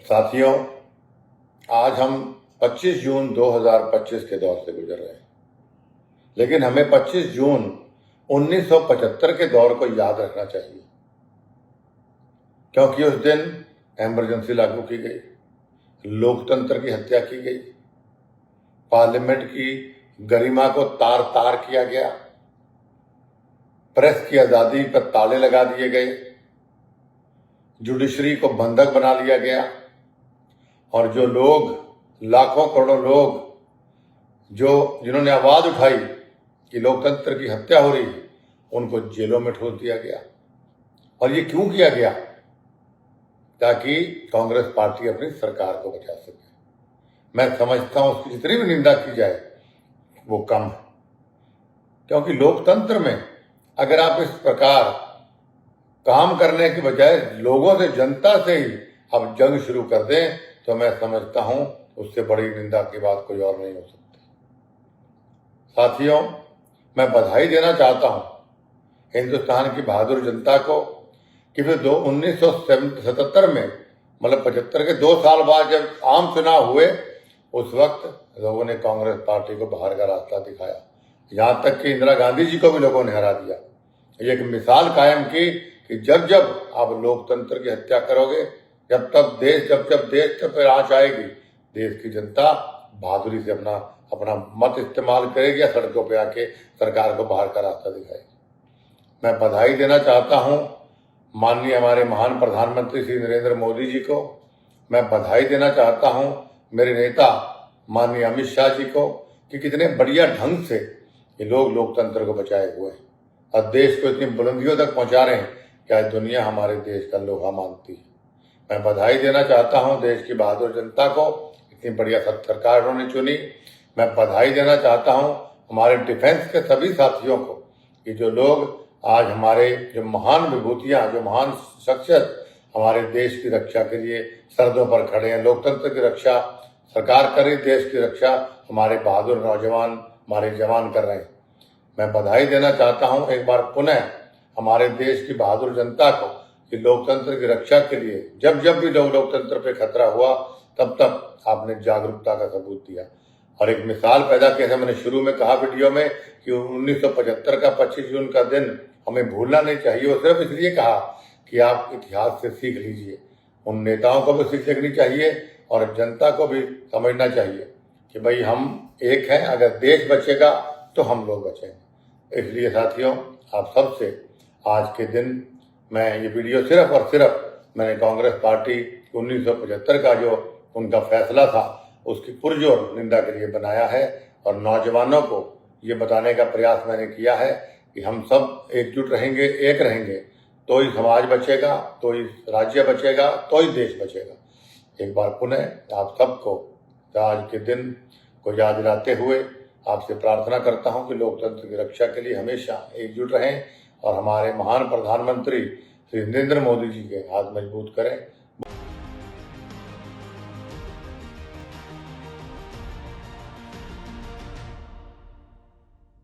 साथियों, आज हम 25 जून 2025 के दौर से गुजर रहे हैं, लेकिन हमें 25 जून 1975 के दौर को याद रखना चाहिए, क्योंकि उस दिन इमरजेंसी लागू की गई, लोकतंत्र की हत्या की गई, पार्लियामेंट की गरिमा को तार तार किया गया, प्रेस की आजादी पर ताले लगा दिए गए, जुडिशरी को बंधक बना लिया गया और जो लोग, लाखों करोड़ों लोग जिन्होंने आवाज उठाई कि लोकतंत्र की हत्या हो रही है, उनको जेलों में ठोस दिया गया। और ये क्यों किया गया? ताकि कांग्रेस पार्टी अपनी सरकार को बचा सके। मैं समझता हूं उसकी जितनी भी निंदा की जाए वो कम है, क्योंकि लोकतंत्र में अगर आप इस प्रकार काम करने के बजाय लोगों से, जनता से ही आप जंग शुरू कर दें, तो मैं समझता हूं उससे बड़ी निंदा की बात कोई और नहीं हो सकती। साथियों, मैं बधाई देना चाहता हूं हिंदुस्तान की बहादुर जनता को कि फिर 1977 में, मतलब 75 के 2 साल बाद जब आम चुनाव हुए, उस वक्त लोगों ने कांग्रेस पार्टी को बाहर का रास्ता दिखाया। यहां तक कि इंदिरा गांधी जी को भी लोगों ने हरा दिया। ये एक मिसाल कायम की कि जब जब आप लोकतंत्र की हत्या करोगे, जब देश पर आंच आएगी, देश की जनता बहादुरी से अपना मत इस्तेमाल करेगी या सड़कों पे आके सरकार को बाहर का रास्ता दिखाएगी। मैं बधाई देना चाहता हूं माननीय हमारे महान प्रधानमंत्री श्री नरेंद्र मोदी जी को। मैं बधाई देना चाहता हूं मेरे नेता माननीय अमित शाह जी को कि कितने बढ़िया ढंग से ये लोग लोकतंत्र को बचाए हुए हैं और देश को इतनी बुलंदियों तक पहुंचा रहे हैं कि आज दुनिया हमारे देश का लोहा मानती है। मैं बधाई देना चाहता हूं देश की बहादुर जनता को, इतनी बढ़िया सरकार उन्होंने चुनी। मैं बधाई देना चाहता हूं हमारे डिफेंस के सभी साथियों को कि जो लोग आज हमारे जो महान विभूतियां, जो महान शख्सियत हमारे देश की रक्षा के लिए सरहदों पर खड़े हैं, लोकतंत्र की रक्षा सरकार कर रही, देश की रक्षा हमारे बहादुर नौजवान, हमारे जवान कर रहे हैं। मैं बधाई देना चाहता हूं एक बार पुनः हमारे देश की बहादुर जनता को कि लोकतंत्र की रक्षा के लिए जब जब भी लोकतंत्र पे खतरा हुआ, तब तब आपने जागरूकता का सबूत दिया और एक मिसाल पैदा की। जैसे मैंने शुरू में कहा वीडियो में कि 1975 का 25 जून का दिन हमें भूलना नहीं चाहिए। और सिर्फ इसलिए कहा कि आप इतिहास से सीख लीजिए। उन नेताओं को भी सीख लेनी चाहिए और जनता को भी समझना चाहिए कि भाई हम एक हैं, अगर देश बचेगा तो हम लोग बचेंगे। इसलिए साथियों, आप सबसे आज के दिन मैं ये वीडियो सिर्फ और सिर्फ मैंने कांग्रेस पार्टी 1975 का जो उनका फैसला था उसकी पुरजोर निंदा के लिए बनाया है और नौजवानों को ये बताने का प्रयास मैंने किया है कि हम सब एकजुट रहेंगे, एक रहेंगे, तो ही समाज बचेगा, तो ही राज्य बचेगा, तो ही देश बचेगा। एक बार पुनः आप सबको आज के दिन को याद दिलाते हुए आपसे प्रार्थना करता हूं कि लोकतंत्र की रक्षा के लिए हमेशा एकजुट रहें और हमारे महान प्रधानमंत्री श्री नरेंद्र मोदी जी के हाथ मजबूत करें।